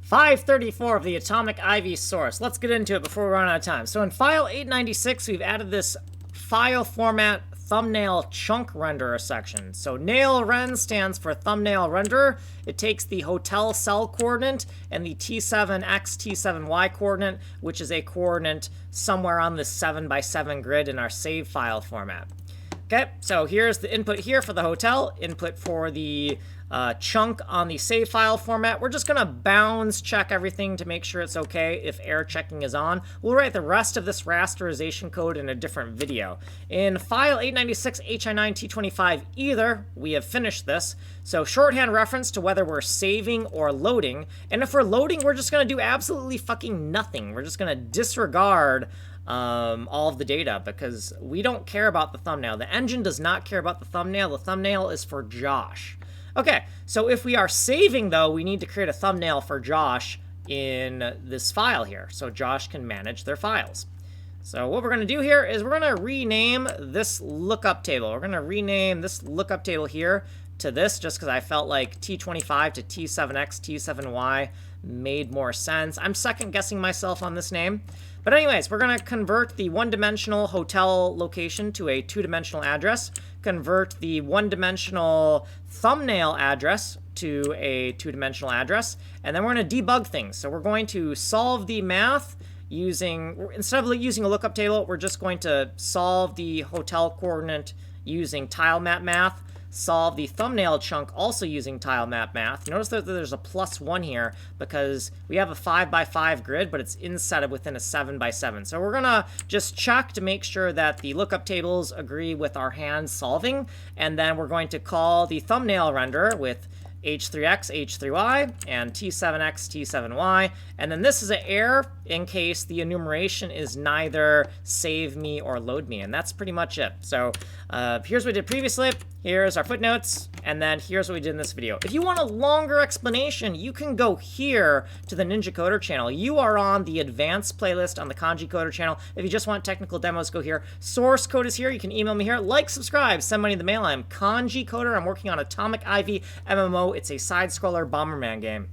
534 of the Atomic Ivy source. Let's get into it before we run out of time. So in FILE896, we've added this file format thumbnail chunk renderer section. So nail-ren stands for thumbnail renderer. It takes the hotel cell coordinate and the T7x, T7y coordinate, which is a coordinate somewhere on the 7x7 grid in our save file format. Okay, so here's the input here for the hotel, input for the chunk on the save file format. We're just gonna bounds check everything to make sure it's okay if error checking is on. We'll write the rest of this rasterization code in a different video. In FILE896 HI9T25 either, we have finished this. So shorthand reference to whether we're saving or loading. And if we're loading, we're just gonna do absolutely fucking nothing. We're just gonna disregard all of the data because we don't care about the thumbnail. The engine does not care about the thumbnail. The thumbnail is for Josh. Okay, so if we are saving, though, we need to create a thumbnail for Josh in this file here so Josh can manage their files. So what we're going to do here is we're going to rename this lookup table. We're going to rename this lookup table here to this just because I felt like T25 to T7x, T7y made more sense. I'm second guessing myself on this name. But anyways, we're going to convert the one-dimensional hotel location to a two-dimensional address, convert the one-dimensional thumbnail address to a two-dimensional address, and then we're going to debug things. So we're going to solve the math using, instead of using a lookup table, we're just going to solve the hotel coordinate using tile map math, solve the thumbnail chunk also using tile map math. Notice that there's a +1 here because we have a 5x5 grid, but it's inside of within a 7x7. So we're gonna just check to make sure that the lookup tables agree with our hand solving, and then we're going to call the thumbnail renderer with H3x, H3y, and T7x, T7y. And then this is an error in case the enumeration is neither save me or load me. And that's pretty much it. So here's what we did previously. Here's our footnotes. And then here's what we did in this video. If you want a longer explanation, you can go here to the Ninja Coder channel. You are on the advanced playlist on the Kanji Coder channel. If you just want technical demos, go here. Source code is here. You can email me here. Like, subscribe, send money in the mail. I'm Kanji Coder. I'm working on Atomic Ivy MMO. It's a side-scroller Bomberman game.